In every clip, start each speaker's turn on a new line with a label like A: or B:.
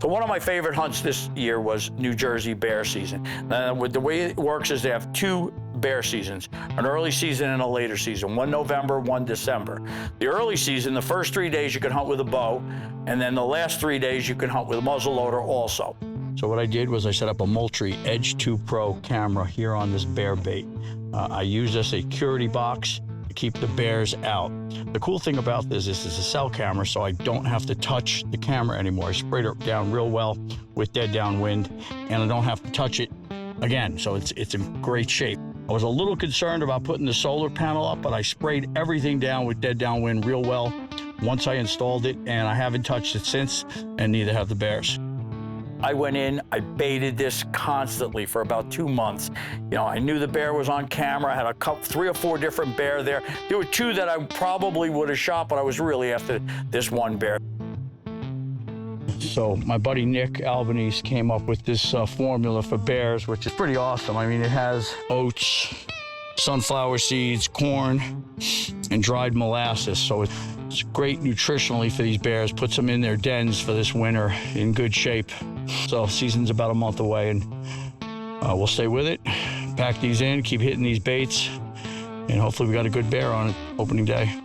A: So one of my favorite hunts this year was New Jersey bear season. With the way it works is they have two bear seasons, an early season and a later season, one November, one December. The early season, the first 3 days you can hunt with a bow, and then the last 3 days you can hunt with a muzzleloader also. So what I did was I set up a Moultrie Edge 2 Pro camera here on this bear bait. I use a security box to keep the bears out. The cool thing about this is it's a cell camera, so I don't have to touch the camera anymore. I sprayed it down real well with dead downwind, and I don't have to touch it again, so it's in great shape. I was a little concerned about putting the solar panel up, but I sprayed everything down with dead downwind real well once I installed it, and I haven't touched it since, and neither have the bears. I went in, I baited this constantly for about 2 months. You know, I knew the bear was on camera. I had 3 or 4 different bear there. There were 2 that I probably would have shot, but I was really after this one bear. So my buddy Nick Albanese came up with this formula for bears, which is pretty awesome. I mean, it has oats, sunflower seeds, corn, and dried molasses. So it's great nutritionally for these bears, puts them in their dens for this winter in good shape. So season's about a month away, and we'll stay with it, pack these in, keep hitting these baits, and hopefully we got a good bear on it opening day.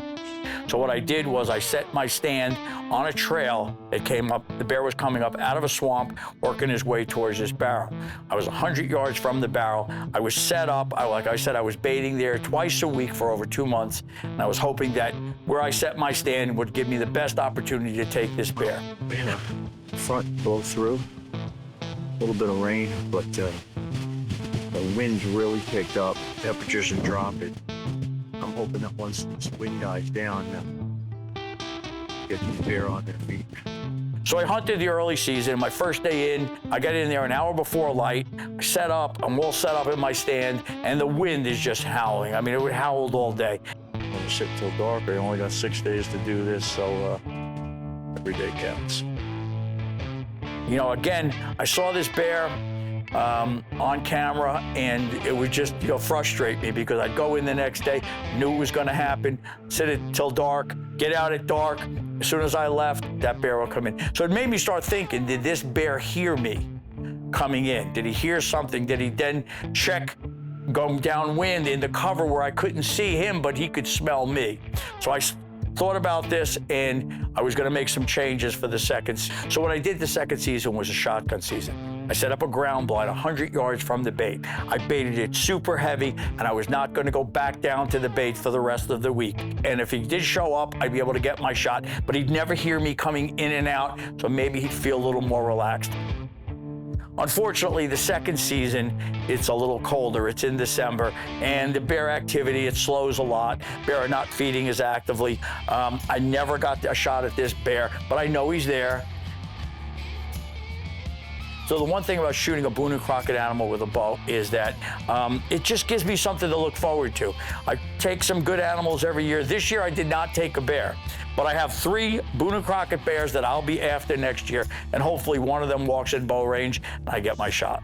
A: So what I did was I set my stand on a trail that came up. The bear was coming up out of a swamp, working his way towards this barrel. I was 100 yards from the barrel. I was set up. Like I said, I was baiting there twice a week for over 2 months, and I was hoping that where I set my stand would give me the best opportunity to take this bear.
B: Man, the front blow through. A little bit of rain, but the wind's really picked up. Temperatures are dropping. I'm hoping that once this wind dies down, get these bear on their feet.
A: So I hunted the early season. My first day in, I got in there an hour before light. I set up, I'm all set up in my stand, and the wind is just howling. I mean, it howled all day.
B: I'm gonna sit till dark. I only got 6 days to do this, so every day counts.
A: You know, again, I saw this bear on camera, and it would just, you know, frustrate me because I'd go in the next day, knew it was going to happen, sit it till dark, get out at dark. As soon as I left, that bear would come in. So it made me start thinking, did this bear hear me coming in? Did he hear something? Did he then check going downwind in the cover where I couldn't see him, but he could smell me? So I thought about this, and I was going to make some changes for the second. So what I did the second season was a shotgun season. I set up a ground blind 100 yards from the bait. I baited it super heavy, and I was not going to go back down to the bait for the rest of the week. And if he did show up, I'd be able to get my shot, but he'd never hear me coming in and out, so maybe he'd feel a little more relaxed. Unfortunately, the second season, it's a little colder. It's in December, and the bear activity, it slows a lot. Bear are not feeding as actively. I never got a shot at this bear, but I know he's there. So the one thing about shooting a Boone and Crockett animal with a bow is that it just gives me something to look forward to. I take some good animals every year. This year I did not take a bear, but I have 3 Boone and Crockett bears that I'll be after next year, and hopefully one of them walks in bow range and I get my shot.